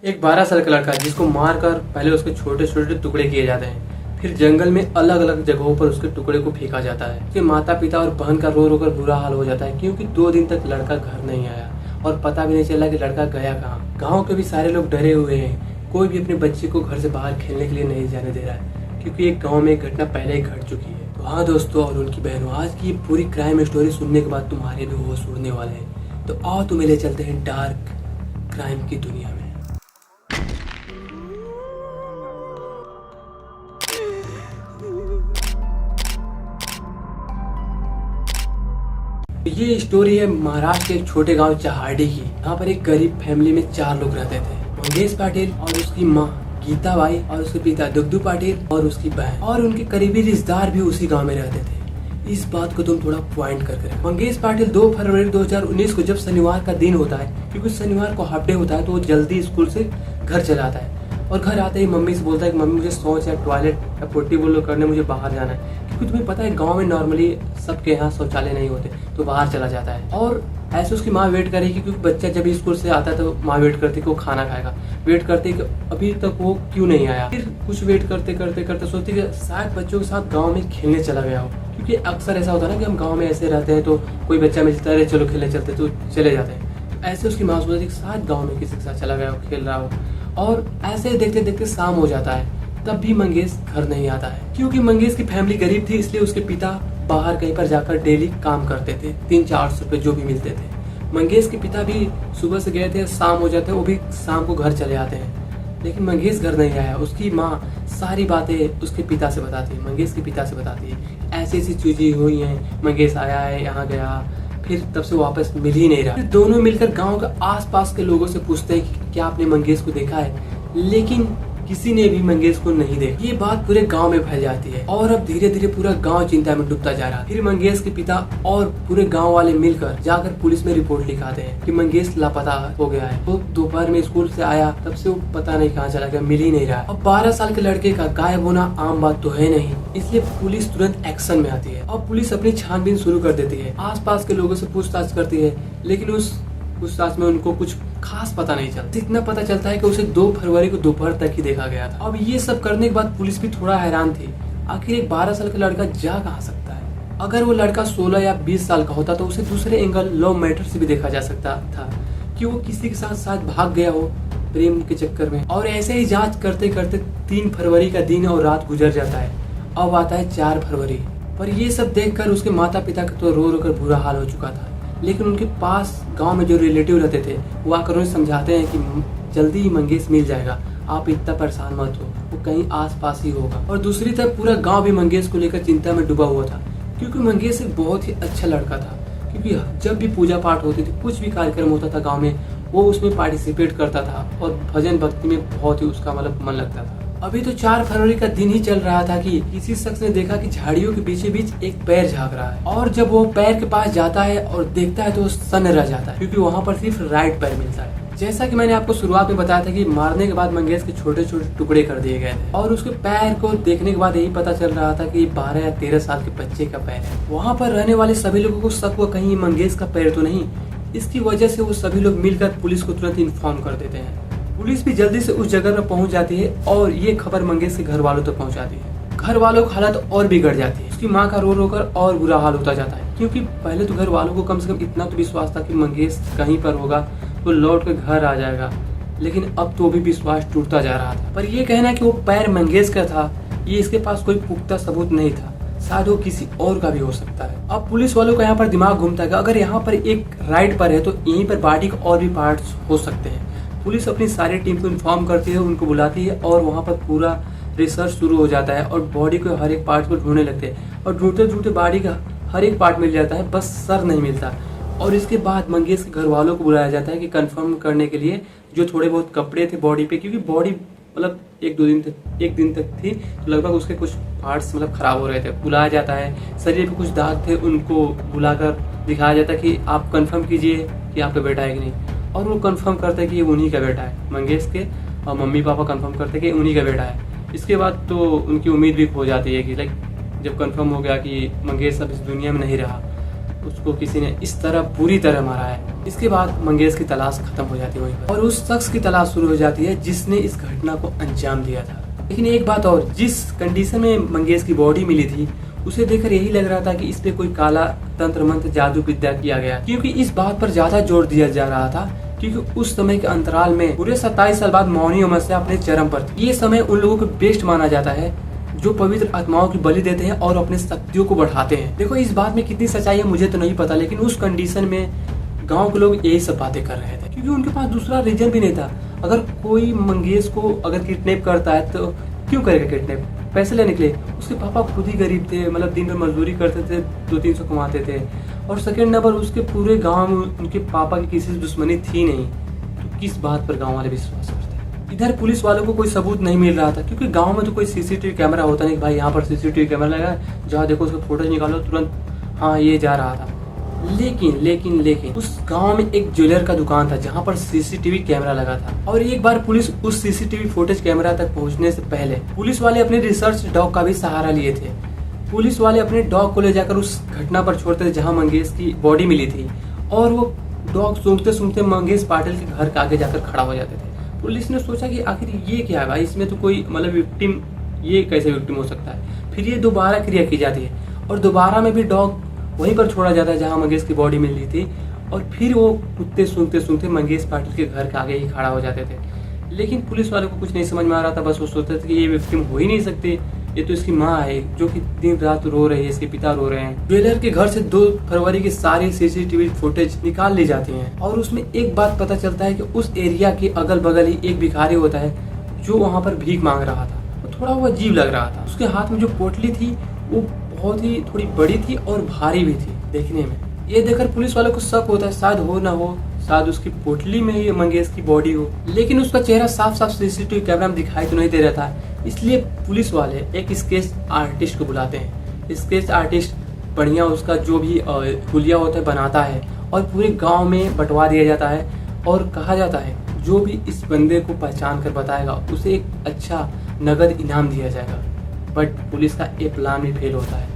एक 12 साल का लड़का जिसको मारकर पहले उसके छोटे छोटे टुकड़े किए जाते हैं, फिर जंगल में अलग अलग जगहों पर उसके टुकड़े को फेंका जाता है। उसके माता पिता और बहन का रो रो कर बुरा हाल हो जाता है क्योंकि 2 दिन तक लड़का घर नहीं आया और पता भी नहीं चला कि लड़का गया कहाँ। गाँव के भी सारे लोग डरे हुए हैं, कोई भी अपने बच्चे को घर से बाहर खेलने के लिए नहीं जाने दे रहा है क्योंकि एक गाँव में एक घटना पहले ही घट चुकी है। तो हाँ दोस्तों और उनकी बहनों, आज की पूरी क्राइम स्टोरी सुनने के बाद तुम्हारे भी होश उड़ने वाले हैं। तो आओ तुम्हें ले चलते हैं डार्क क्राइम की दुनिया में। ये स्टोरी है महाराष्ट्र के एक छोटे गांव चहाडी की। यहाँ पर एक गरीब फैमिली में 4 लोग रहते थे, मंगेश पाटिल और उसकी माँ गीता बाई और उसके पिता दुग्धू पाटिल और उसकी बहन, और उनके करीबी रिश्तेदार भी उसी गांव में रहते थे। इस बात को तुम थोड़ा पॉइंट करके रखो। मंगेश पाटिल 2 फरवरी 2019 को, जब शनिवार का दिन होता है, क्योंकि शनिवार को हाफ डे होता है, तो वो जल्दी स्कूल से घर चला आता है और घर आते ही मम्मी से बोलता है कि मम्मी मुझे शौच या टॉयलेट या पोटी बोलो करने मुझे बाहर जाना है। क्योंकि तुम्हें पता है गांव में नॉर्मली सबके यहाँ शौचालय नहीं होते, तो बाहर चला जाता है। और ऐसे उसकी माँ वेट करेगी क्योंकि बच्चा जब स्कूल से आता है तो माँ वेट करती कि वो खाना खाएगा, वेट करती कि अभी तक वो क्यों नहीं आया। फिर कुछ वेट करते करते करते सोचती कि शायद बच्चों के साथ गाँव में खेलने चला गया हो, क्योंकि अक्सर ऐसा होता है ना कि हम गाँव में ऐसे रहते हैं तो कोई बच्चा मिलता है, चलो खेलने चलते, तो चले जाते हैं। ऐसे उसकी माँ सोचती कि शायद गाँव में किसी के साथ चला गया हो, खेल रहा हो। और ऐसे देखते देखते शाम हो जाता है, तब भी मंगेश घर नहीं आता है। क्योंकि मंगेश की फैमिली गरीब थी, इसलिए उसके पिता बाहर कहीं पर जाकर डेली काम करते थे, 300-400 रुपए जो भी मिलते थे। मंगेश के पिता भी सुबह से गए थे, शाम हो जाते, वो भी शाम को घर चले आते हैं, लेकिन मंगेश घर नहीं आया। उसकी माँ सारी बातें उसके पिता से बताती है, मंगेश के पिता से बताती है, ऐसी ऐसी चीजें हुई हैं, मंगेश आया है, यहाँ गया, फिर तब से वापस मिल ही नहीं रहा। फिर दोनों मिलकर गांव के आसपास के लोगों से पूछते हैं कि क्या आपने मंगेश को देखा है, लेकिन किसी ने भी मंगेश को नहीं देखा। ये बात पूरे गांव में फैल जाती है और अब धीरे धीरे पूरा गांव चिंता में डूबता जा रहा है। फिर मंगेश के पिता और पूरे गांव वाले मिलकर जाकर पुलिस में रिपोर्ट लिखाते हैं कि मंगेश लापता हो गया है। वो दोपहर में स्कूल से आया, तब से वो पता नहीं कहाँ चला गया, मिल ही नहीं रहा। अब 12 साल के लड़के का गायब होना आम बात तो है नहीं, इसलिए पुलिस तुरंत एक्शन में आती है। अब पुलिस अपनी छानबीन शुरू कर देती है, आसपास के लोगों से पूछताछ करती है, लेकिन उस पूछताछ में उनको कुछ खास पता नहीं चलता। इतना पता चलता है कि उसे 2 फरवरी को दोपहर तक ही देखा गया था। अब ये सब करने के बाद पुलिस भी थोड़ा हैरान थी, आखिर एक 12 साल का लड़का जा कहाँ सकता है। अगर वो लड़का 16 या 20 साल का होता तो उसे दूसरे एंगल लव मैटर से भी देखा जा सकता था कि वो किसी के साथ शायद भाग गया हो प्रेम के चक्कर में। और ऐसे ही जांच करते करते 3 फरवरी का दिन और रात गुजर जाता है। अब आता है 4 फरवरी, पर ये सब देखकर उसके माता पिता का तो रो रो कर बुरा हाल हो चुका था। लेकिन उनके पास गांव में जो रिलेटिव रहते थे, वो आकर उन्हें समझाते हैं कि जल्दी ही मंगेश मिल जाएगा, आप इतना परेशान मत हो, वो कहीं आसपास ही होगा। और दूसरी तरफ पूरा गांव भी मंगेश को लेकर चिंता में डूबा हुआ था, क्योंकि मंगेश एक बहुत ही अच्छा लड़का था। क्योंकि जब भी पूजा पाठ होती थी, कुछ भी कार्यक्रम होता था गाँव में, वो उसमें पार्टिसिपेट करता था और भजन भक्ति में बहुत ही उसका मन लगता था। अभी तो 4 फरवरी का दिन ही चल रहा था कि किसी शख्स ने देखा कि झाड़ियों के बीच बीच एक पैर झाँक रहा है, और जब वो पैर के पास जाता है और देखता है तो वो सन्न रह जाता है, क्योंकि वहाँ पर सिर्फ राइट पैर मिलता है। जैसा कि मैंने आपको शुरुआत में बताया था कि मारने के बाद मंगेश के छोटे छोटे टुकड़े कर दिए गए थे, और उसके पैर को देखने के बाद यही पता चल रहा था कि 12 या 13 साल के बच्चे का पैर है। वहाँ पर रहने वाले सभी लोगों को शक हुआ कहीं मंगेश का पैर तो नहीं। इसकी वजह से वो सभी लोग मिलकर पुलिस को तुरंत इन्फॉर्म कर देते हैं। पुलिस भी जल्दी से उस जगह पर पहुंच जाती है और ये खबर मंगेश के घर वालों तक पहुंचाती है। घर वालों की हालत और बिगड़ जाती है, उसकी माँ का रो रो कर और बुरा हाल होता जाता है, क्योंकि पहले तो घर वालों को कम से कम इतना तो विश्वास था कि मंगेश कहीं पर होगा तो लौट कर घर आ जाएगा, लेकिन अब तो भी विश्वास टूटता जा रहा था। पर यह कहना कि वो पैर मंगेश का था, ये इसके पास कोई पुख्ता सबूत नहीं था, शायद वो किसी और का भी हो सकता है। अब पुलिस वालों का यहाँ पर दिमाग घूमता है कि अगर यहाँ पर एक राइट पर है तो यहीं पर बॉडी के और भी पार्ट्स हो सकते हैं। पुलिस अपनी सारी टीम को इन्फॉर्म करती है, उनको बुलाती है और वहाँ पर पूरा रिसर्च शुरू हो जाता है और बॉडी को हर एक पार्ट को ढूंढने लगते हैं, और ढूंढते ढूंढते बॉडी का हर एक पार्ट मिल जाता है, बस सर नहीं मिलता। और इसके बाद मंगेश के घर वालों को बुलाया जाता है कि कंफर्म करने के लिए जो थोड़े बहुत कपड़े थे बॉडी पे, क्योंकि बॉडी मतलब एक दिन तक थी, तो लगभग उसके कुछ पार्ट्स मतलब खराब हो रहे थे। बुलाया जाता है, शरीर पे कुछ दाग थे, उनको बुलाकर दिखाया जाता है कि आप कंफर्म कीजिए कि आपका बेटा है कि नहीं। और वो कंफर्म करते हैं कि ये उन्हीं का बेटा है, मंगेश के, और मम्मी पापा कंफर्म करते हैं कि उन्हीं का बेटा है। इसके बाद तो उनकी उम्मीद भी खो जाती है कि लाइक जब कंफर्म हो गया कि मंगेश अब इस दुनिया में नहीं रहा, उसको किसी ने इस तरह पूरी तरह मारा है। इसके बाद मंगेश की तलाश खत्म हो जाती है वहीं पर और उस शख्स की तलाश शुरू हो जाती है जिसने इस घटना को अंजाम दिया था। लेकिन एक बात और, जिस कंडीशन में मंगेश की बॉडी मिली थी उसे देखकर यही लग रहा था कि इस पे कोई काला तंत्र मंत्र जादू विद्या किया गया, क्योंकि इस बात पर ज्यादा जोर दिया जा रहा था क्योंकि उस समय के अंतराल में पूरे 27 साल बाद मौनी अमावस्या अपने चरम पर थी। ये समय उन लोगों को बेस्ट माना जाता है जो पवित्र आत्माओं की बलि देते हैं और अपने शक्तियों को बढ़ाते हैं। देखो इस बात में कितनी सच्चाई है मुझे तो नहीं पता, लेकिन उस कंडीशन में गांव के लोग यही सब बातें कर रहे थे क्योंकि उनके पास दूसरा रीजन भी नहीं था। अगर कोई मंगेश को अगर किडनैप करता है तो क्यों करेगा किडनैप? पैसे लेने के लिए। उसके पापा खुद ही गरीब थे, मतलब दिन भर मजदूरी करते थे, 200-300 कमाते थे। और सेकेंड नंबर, उसके पूरे गांव में उनके पापा की किसी से दुश्मनी थी नहीं, तो किस बात पर गांव वाले विश्वास करते? इधर पुलिस वालों को कोई सबूत नहीं मिल रहा था क्योंकि गांव में तो कोई सीसीटीवी कैमरा होता नहीं, भाई यहाँ पर सीसीटीवी कैमरा लगा, जहाँ देखो उसका फोटो निकालो तुरंत, हाँ ये जा रहा था। लेकिन उस गांव में एक ज्वेलर का दुकान था जहां पर सीसीटीवी कैमरा लगा था। और एक बार पुलिस उस सीसीटीवी फुटेज कैमरा तक पहुंचने से पहले पुलिस वाले अपने रिसर्च डॉग का भी सहारा लिए थे। पुलिस वाले अपने डॉग को ले जाकर उस घटना पर छोड़ते थे जहां मंगेश की बॉडी मिली थी और वो डॉग सूंघते मंगेश पाटिल के घर के आगे जाकर खड़ा हो जाते थे। पुलिस ने सोचा कि आखिर ये क्या है भाई, इसमें तो कोई मतलब विक्टिम, ये कैसे विक्टिम हो सकता है। फिर ये दोबारा क्रिया की जाती है और दोबारा में भी डॉग वहीं पर छोड़ा जाता है जहां मंगेश की बॉडी मिली थी और फिर वो कुत्ते सूंघते मंगेश पाटिल के घर के आगे ही खड़ा हो जाते थे। लेकिन पुलिस वालों को कुछ नहीं समझ में आ रहा था, बस वो सोचते थे कि ये विक्टिम हो ही नहीं सकते, ये तो इसकी माँ है जो कि दिन रात रो रही है, इसके पिता रो रहे हैं। ज्वेलर के घर से 2 फरवरी की सारी सीसीटीवी फुटेज निकाल ली जाती है और उसमें एक बात पता चलता है कि उस एरिया के अगल बगल ही एक भिखारी होता है जो वहाँ पर भीख मांग रहा था। थोड़ा वो अजीब लग रहा था। उसके हाथ में जो पोटली थी वो बहुत ही थोड़ी बड़ी थी और भारी भी थी देखने में। ये देखकर पुलिस वालों को शक होता है शायद हो ना हो, शायद उसकी पोटली में ही मंगेश की बॉडी हो, लेकिन उसका चेहरा साफ सीसीटीवी कैमरा में दिखाई तो नहीं दे रहा था। इसलिए पुलिस वाले एक स्केच आर्टिस्ट को बुलाते हैं। स्केच आर्टिस्ट बढ़िया उसका जो भी हुलिया होता है बनाता है और पूरे गाँव में बंटवा दिया जाता है और कहा जाता है जो भी इस बंदे को पहचान कर बताएगा उसे एक अच्छा नगद इनाम दिया जाएगा। बट पुलिस का ये प्लान भी फेल होता है,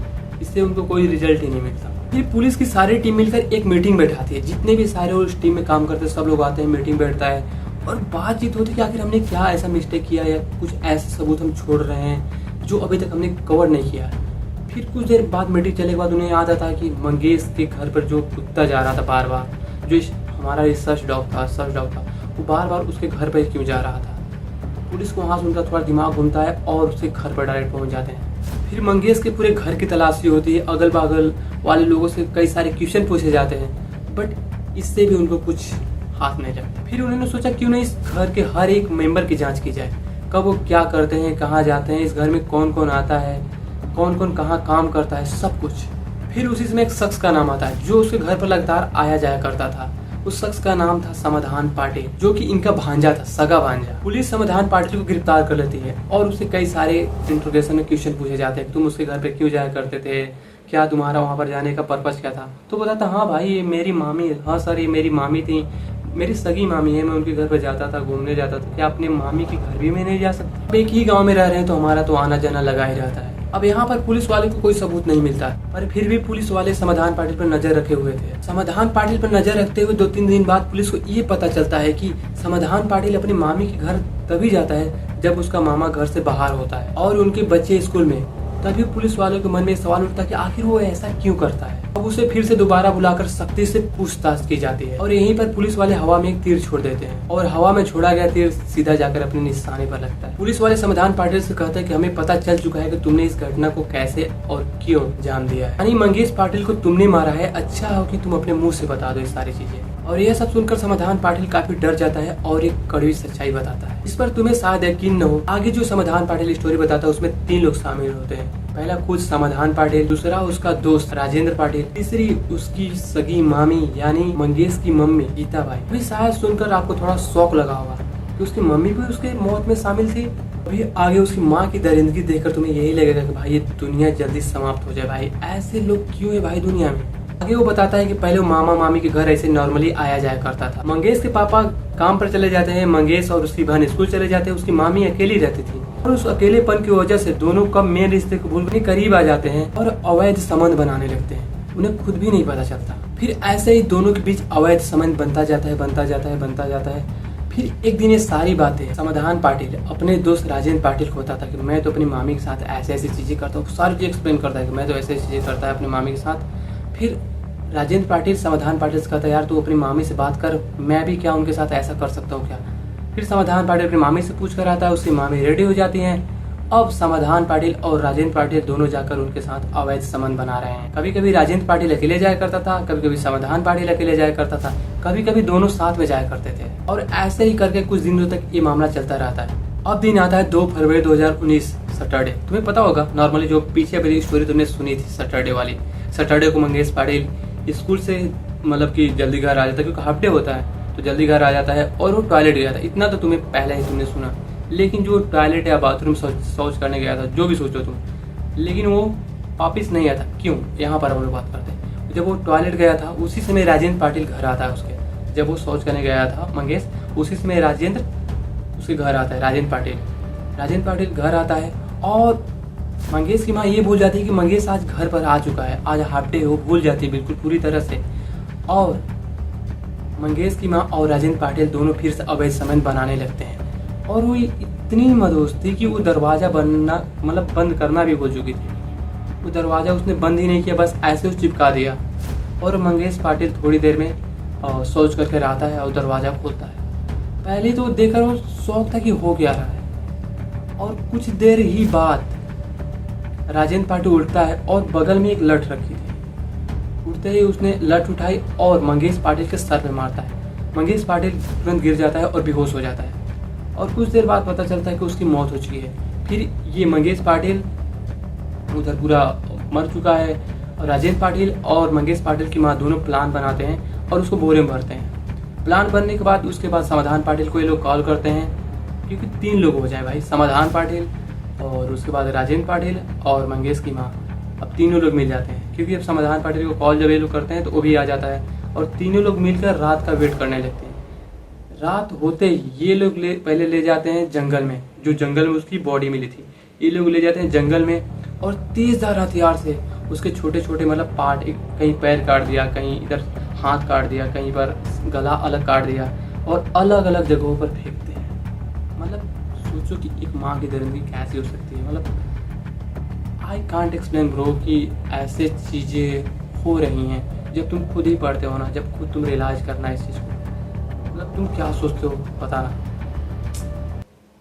इससे उनको कोई रिजल्ट ही नहीं मिलता। फिर पुलिस की सारी टीम मिलकर एक मीटिंग बैठाती है, जितने भी सारे उस टीम में काम करते हैं सब लोग आते हैं, मीटिंग बैठता है और बातचीत होती है कि आखिर हमने क्या ऐसा मिस्टेक किया या कुछ ऐसे सबूत हम छोड़ रहे हैं जो अभी तक हमने कवर नहीं किया। फिर कुछ देर बाद मीटिंग चलने के बाद उन्हें याद आता है कि मंगेश के घर पर जो कुत्ता जा रहा था बार बार, जो हमारा रिसर्च डॉग था, वो बार बार उसके घर पर क्यों जा रहा था। पुलिस को वहाँ सुनकर थोड़ा दिमाग घूमता है और उसके घर पर डायरेक्ट पहुँच जाते हैं। फिर मंगेश के पूरे घर की तलाशी होती है, अगल बगल वाले लोगों से कई सारे क्वेश्चन पूछे जाते हैं, बट इससे भी उनको कुछ हाथ नहीं लगता। फिर उन्होंने सोचा क्यों नहीं इस घर के हर एक मेंबर की जांच की जाए, कब वो क्या करते हैं, कहाँ जाते हैं, इस घर में कौन कौन आता है, कौन कौन कहाँ काम करता है, सब कुछ। फिर उसी समय एक शख्स का नाम आता है जो उसके घर पर लगातार आया जाया करता था। उस शख्स का नाम था समाधान पाटिल, जो कि इनका भांजा था, सगा भांजा। पुलिस समाधान पाटिल को गिरफ्तार कर लेती है और उससे कई सारे इंट्रोगेशन में क्वेश्चन पूछे जाते हैं, तुम उसके घर पे क्यों जाया करते थे, क्या तुम्हारा वहाँ पर जाने का पर्पस क्या था। तो बताता हाँ भाई ये मेरी मामी, हाँ सर ये मेरी मामी थी, मेरी सगी मामी है, मैं उनके घर पर जाता था, घूमने जाता था। क्या अपने मामी के घर भी मैं नहीं जा सकता? अब एक ही गाँव में रह रहे हैं तो हमारा तो आना जाना लगा ही रहता है। अब यहाँ पर पुलिस वाले को कोई सबूत नहीं मिलता, पर फिर भी पुलिस वाले समाधान पाटिल पर नजर रखे हुए थे। समाधान पाटिल पर नजर रखते हुए 2-3 दिन बाद पुलिस को ये पता चलता है कि समाधान पाटिल अपनी मामी के घर तभी जाता है जब उसका मामा घर से बाहर होता है और उनके बच्चे स्कूल में। तभी पुलिस वालों के मन में सवाल उठता है कि आखिर वो ऐसा क्यों करता है। अब उसे फिर से दोबारा बुलाकर सख्ती से पूछताछ की जाती है और यहीं पर पुलिस वाले हवा में एक तीर छोड़ देते हैं और हवा में छोड़ा गया तीर सीधा जाकर अपने निशाने पर लगता है। पुलिस वाले समाधान पाटिल से कहते हैं कि हमें पता चल चुका है कि तुमने इस घटना को कैसे और क्यों अंजाम दिया है, यानी मंगेश पाटिल को तुमने मारा है। अच्छा हो कि तुम अपने मुंह से बता दो ये सारी चीजें। और यह सब सुनकर समाधान पाटिल काफी डर जाता है और एक कड़वी सच्चाई बताता है। इस पर तुम्हें शायद यकीन न हो, आगे जो समाधान पाटिल स्टोरी बताता है उसमें 3 लोग शामिल होते हैं। पहला खुद समाधान पाटिल, दूसरा उसका दोस्त राजेंद्र पाटिल, तीसरी उसकी सगी मामी यानी मंगेश की मम्मी गीता बाई। अभी शायद सुनकर आपको थोड़ा शौक लगा होगा कि उसकी मम्मी भी उसके मौत में शामिल थी। अभी आगे उसकी माँ की दरिंदगी देखकर तुम्हें यही लगेगा कि भाई ये दुनिया जल्दी समाप्त हो जाए, भाई ऐसे लोग क्यों है भाई दुनिया में। आगे वो बताता है कि पहले वो मामा मामी के घर ऐसे नॉर्मली आया जाया करता था। मंगेश के पापा काम पर चले जाते हैं, मंगेश और उसकी बहन स्कूल चले जाते हैं, उसकी मामी अकेली रहती थी और उस अकेलेपन की वजह से दोनों कब मेन रिश्ते को भूल के करीब आ जाते हैं और अवैध संबंध बनाने लगते हैं। उन्हें खुद भी नहीं पता चलता। फिर ऐसे ही दोनों के बीच अवैध संबंध बनता जाता है। फिर एक दिन ये सारी बातें समाधान पाटिल अपने दोस्त राजेंद्र पाटिल को बताता कि मैं तो अपनी मामी के साथ ऐसे ऐसी चीज़ें करता हूँ। सारी चीज़ एक्सप्लेन करता है कि मैं तो ऐसे ऐसी चीज़ें करता है अपनी मामी के साथ। फिर राजेंद्र पाटिल समाधान पाटिल से कहता है यार तू अपनी मामी से बात कर, मैं भी क्या उनके साथ ऐसा कर सकता हूँ क्या। फिर समाधान पाटिल अपनी मामी से पूछ कर आता है, उसकी मामी रेडी हो जाती हैं। अब समाधान पाटिल और राजेंद्र पाटिल दोनों जाकर उनके साथ अवैध संबंध बना रहे हैं। कभी कभी राजेंद्र पाटिल अकेले जाया करता था, कभी कभी समाधान पाटिल अकेले जाया करता था, कभी कभी दोनों साथ में जाया करते थे। और ऐसे ही करके कुछ दिनों तक ये मामला चलता रहता है। अब दिन आता है 2 फरवरी 2019 सैटरडे। तुम्हें पता होगा नॉर्मली जो पीछे वाली स्टोरी तुमने सुनी थी सैटरडे वाली, सैटरडे को मंगेश पाटिल स्कूल से मतलब कि जल्दी घर आ जाता है क्योंकि हाफ डे होता है, तो जल्दी घर आ जाता है और वो टॉयलेट गया था। इतना तो तुम्हें पहले ही तुमने सुना। लेकिन जो टॉयलेट या बाथरूम शौच करने गया था, जो भी सोचो तुम, लेकिन वो वापिस नहीं आया था। क्यों, यहाँ पर हम लोग बात करते हैं। जब वो टॉयलेट गया था उसी समय राजेंद्र पाटिल घर आता है उसके। जब वो शौच करने गया था मंगेश, उसी समय राजेंद्र उसके घर आता है। राजेंद्र पाटिल घर आता है और मंगेश की माँ ये भूल जाती है कि मंगेश आज घर पर आ चुका है, आज हाफ डे, वो भूल जाती है बिल्कुल पूरी तरह से। और मंगेश की माँ और राजेंद्र पाटिल दोनों फिर से अवैध संबंध बनाने लगते हैं। और वो इतनी मदोस थी कि वो दरवाज़ा बंद करना भी भूल चुकी थी। वो दरवाज़ा उसने बंद ही नहीं किया, बस ऐसे उस चिपका दिया। और मंगेश पाटिल थोड़ी देर में सोच करके आता है और दरवाज़ा खोलता है। पहले तो देखकर वो शौक था कि हो क्या रहा है। और कुछ देर ही बाद राजेंद्र पाटिल उठता है और बगल में एक लठ रखी थी। उठते ही उसने लठ उठाई और मंगेश पाटिल के सर में मारता है। मंगेश पाटिल तुरंत गिर जाता है और बेहोश हो जाता है। और कुछ देर बाद पता चलता है कि उसकी मौत हो चुकी है। फिर ये मंगेश पाटिल उधर पूरा मर चुका है। और राजेंद्र पाटिल और मंगेश पाटिल की माँ दोनों प्लान बनाते हैं और उसको बोरे में भरते हैं। प्लान बनने के बाद उसके बाद समाधान पाटिल को ये लोग कॉल करते हैं, क्योंकि 3 लोग हो जाए भाई, समाधान पाटिल और उसके बाद राजेंद्र पाटिल और मंगेश की माँ। अब तीनों लोग मिल जाते हैं, क्योंकि अब समाधान पाटिल को कॉल जब ये लोग करते हैं तो वो भी आ जाता है। और तीनों लोग मिलकर रात का वेट करने लगते हैं। रात होते ही ये लोग पहले ले जाते हैं जंगल में, जो जंगल में उसकी बॉडी मिली थी। ये लोग ले जाते हैं जंगल में और तेजधार हथियार से उसके छोटे छोटे पार्ट, कहीं पैर काट दिया, कहीं इधर हाथ काट दिया, कहीं पर गला अलग काट दिया और अलग अलग जगहों पर फेंकते हैं। सोचो कि एक माँ की दरिंदगी कैसी हो सकती है। आई कांट एक्सप्लेन ब्रो कि ऐसे चीज़ें हो रही हैं। जब तुम खुद ही पढ़ते हो ना, जब खुद तुम रियलाइज करना इस चीज़ को, तुम क्या सोचते हो बताना।